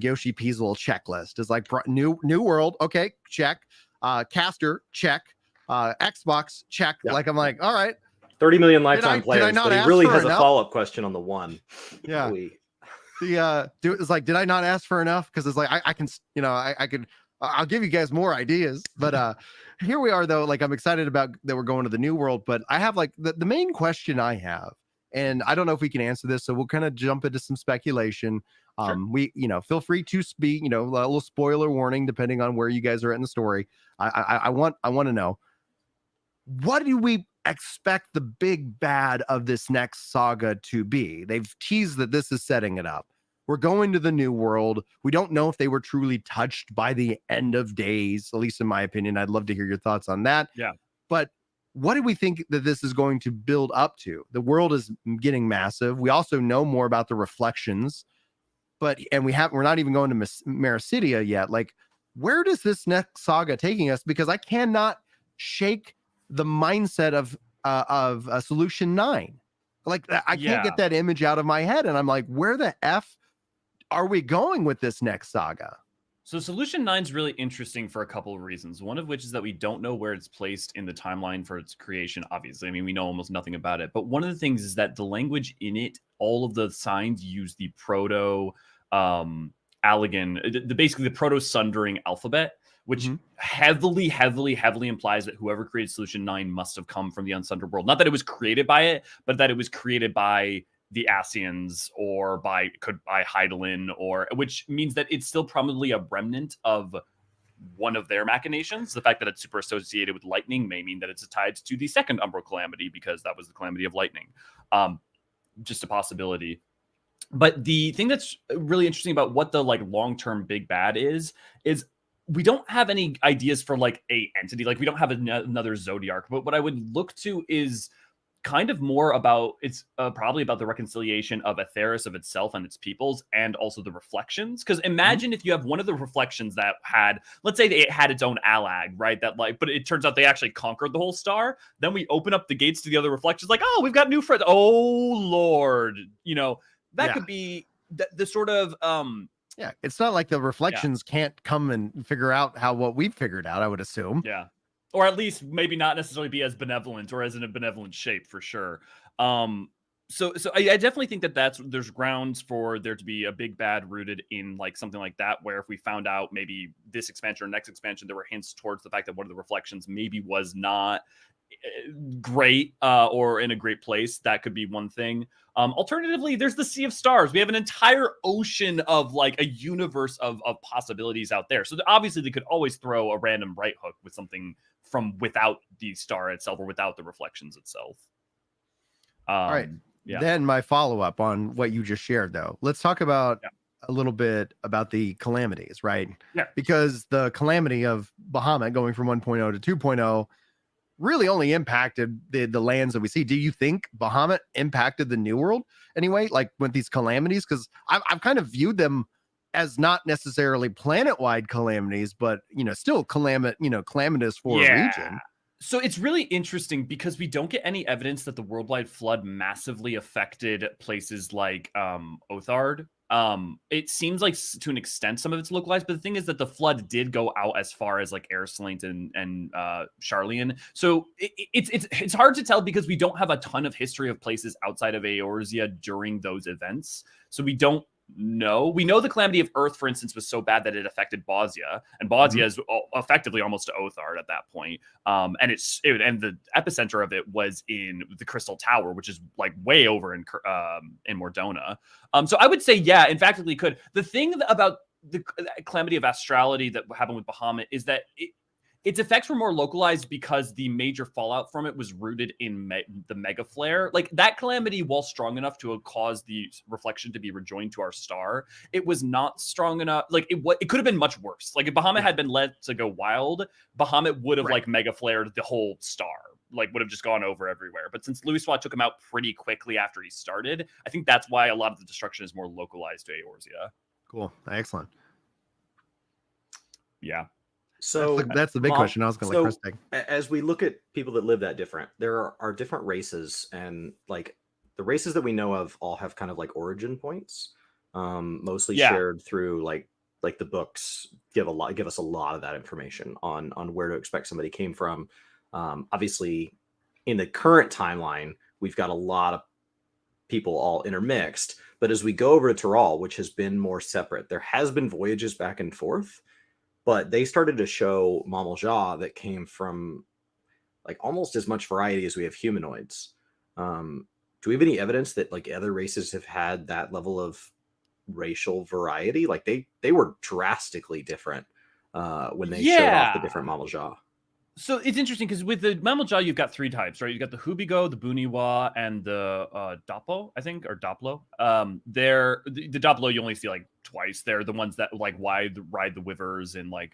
Yoshi P's little checklist. Is like new world, okay, check. Caster, check. Xbox, check. Yep. Like I'm like, all right. 30 million lifetime players, did I not but he ask really for has enough? a follow-up question on the one. Yeah. It's like, did I not ask for enough? Because it's like I can, I'll give you guys more ideas. But here we are though. Like I'm excited about that we're going to the new world. But I have like the main question I have, and I don't know if we can answer this, so we'll kind of jump into some speculation. Sure. We, feel free to speak, a little spoiler warning depending on where you guys are at in the story. I want to know, what do we expect the big bad of this next saga to be? They've teased that this is setting it up. We're going to the new world. We don't know if they were truly touched by the end of days, at least in my opinion. I'd love to hear your thoughts on that. Yeah. But what do we think that this is going to build up to? The world is getting massive. We also know more about the reflections, and we're not even going to Ms Mericidia yet. Like, where does this next saga taking us? Because I cannot shake the mindset of Solution 9. Like, I can't get that image out of my head, and I'm like, where the F are we going with this next saga? So Solution 9 is really interesting for a couple of reasons. One of which is that we don't know where it's placed in the timeline for its creation, obviously. I mean, we know almost nothing about it. But one of the things is that the language in it, all of the signs use the proto Allegan, basically the proto Sundering alphabet, which heavily implies that whoever created Solution 9 must have come from the Unsundered world. Not that it was created by it, but that it was created by the Asians or by Hydaelyn, which means that it's still probably a remnant of one of their machinations. The fact that it's super associated with lightning may mean that it's tied to the second Umbral calamity, because that was the calamity of lightning. Just a possibility. But the thing that's really interesting about what the long-term big bad is we don't have any ideas for a entity. Like, we don't have another Zodiarch, but what I would look to is kind of more about, it's probably about the reconciliation of Atheris, of itself and its peoples, and also the reflections. Because imagine if you have one of the reflections that had, let's say it had its own Allag, right? But it turns out they actually conquered the whole star. Then we open up the gates to the other reflections, like, oh, we've got new friends. Oh, Lord. That could be the sort of... Yeah, it's not like the reflections can't come and figure out what we've figured out, I would assume. Yeah. Or at least maybe not necessarily be as benevolent, or as in a benevolent shape, for sure. So I definitely think that there's grounds for there to be a big bad rooted in something like that, where if we found out maybe this expansion or next expansion, there were hints towards the fact that one of the reflections maybe was not great or in a great place. That could be one thing. Alternatively, there's the Sea of Stars. We have an entire ocean of a universe of possibilities out there. So obviously they could always throw a random right hook with something from without the star itself, or without the reflections itself. All right. Yeah. Then my follow-up on what you just shared, though. Let's talk about a little bit about the calamities, right? Yeah. Because the calamity of Bahamut going from 1.0 to 2.0 really only impacted the lands that we see. Do you think Bahamut impacted the New World anyway, with these calamities? Because I've kind of viewed them as not necessarily planet-wide calamities, but still calamitous for a region. So it's really interesting because we don't get any evidence that the worldwide flood massively affected places like Othard. It seems like to an extent some of it's localized, but the thing is that the flood did go out as far as Airslaint and Charlian. So it's hard to tell because we don't have a ton of history of places outside of Eorzea during those events. So we don't know. We know the Calamity of Earth, for instance, was so bad that it affected Bosnia, and Bosnia is effectively almost to Othard at that point. And the epicenter of it was in the Crystal Tower, which is way over in Mordona. So I would say, yeah, in fact, it could. The thing about the Calamity of Astrality that happened with Bahamut is that its effects were more localized because the major fallout from it was rooted in the mega flare. That calamity, while strong enough to have caused the reflection to be rejoined to our star, it was not strong enough. It could have been much worse. If Bahamut had been let to go wild, Bahamut would have mega flared the whole star. Would have just gone over everywhere. But since Louis Swat took him out pretty quickly after he started, I think that's why a lot of the destruction is more localized to Eorzea. Cool. Excellent. Yeah. So that's the big question. I was going to let Chris take. As we look at people that live that different, there are different races, and the races that we know of all have kind of origin points. mostly Yeah. shared through like the books give us a lot of that information on where to expect somebody came from. Obviously, in the current timeline, we've got a lot of people all intermixed. But as we go over to Tyrol, which has been more separate, there has been voyages back and forth, but they started to show Mamalja that came from like almost as much variety as we have humanoids. Do we have any evidence that like other races have had that level of racial variety? Like they were drastically different when they showed off the different Mamalja. So it's interesting because with the mammal jaw, you've got three types, right? You've got the Hubigo, the Buniwa, and the Dopo, I think, or Doplo. They're the Doplo you only see like twice. They're the ones that like ride the Wivers in like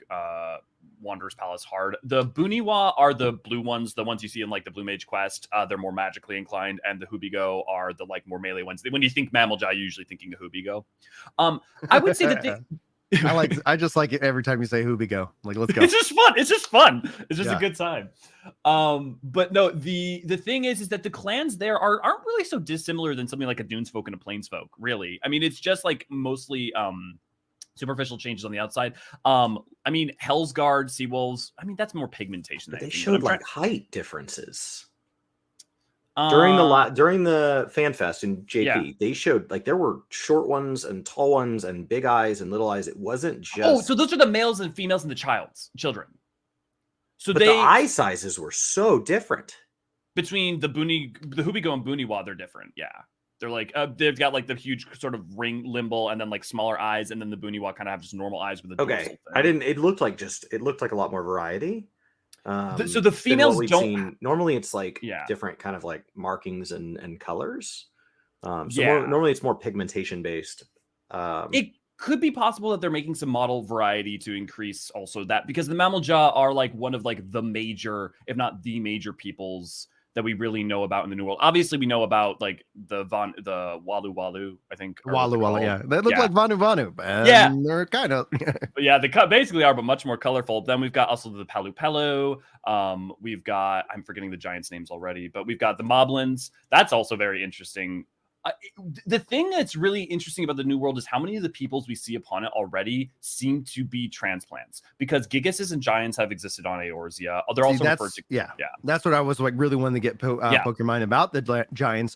Wanderer's Palace hard. The Buniwa are the blue ones, the ones you see in like the Blue Mage Quest. They're more magically inclined, and the Hubigo are the like more melee ones. When you think mammal jaw, you're usually thinking of Hubigo. I would say that they. I just like it every time you say Hubigo. Like, let's go. It's just fun. It's just fun. It's just Yeah. a good time. But no, the thing is that the clans there aren't really so dissimilar than something like a Dunesfolk and a Plainsfolk, really. I mean, it's just like mostly superficial changes on the outside. I mean, Hellsguard, Seawolves, I mean, that's more pigmentation. But than they anything, showed but like height differences. During the fan fest in JP, Yeah. they showed like there were short ones and tall ones and big eyes and little eyes. It wasn't just Oh, so those are the males and females and the children. So but the eye sizes were so different. Between the Hubigo and Buniwa, they're different. Yeah. They're like they've got like the huge sort of ring limble and then like smaller eyes, and then the Buniwa kind of have just normal eyes with a dorsal thing. I didn't. It looked like a lot more variety. So the females don't. Seen. Normally, it's like Yeah. different kind of like markings and colors. Yeah. Normally it's more pigmentation based. It could be possible that they're making some model variety to increase also that, because the mammal jaw are like one of like the major, if not the major peoples that we really know about in the New World. Obviously, we know about like the Walu Walu, I think. Walu Walu, yeah. They look like Vanu Vanu. Yeah. They're kind of. But yeah, they basically are, but much more colorful. Then we've got also the Palu Pelu. We've got, I'm forgetting the giants' names already, but we've got the Moblins. That's also very interesting. The thing that's really interesting about the New World is how many of the peoples we see upon it already seem to be transplants, because Gigases and Giants have existed on Eorzea. They're also referred to. Yeah. That's what I was like really wanting to get poke your mind about. The Giants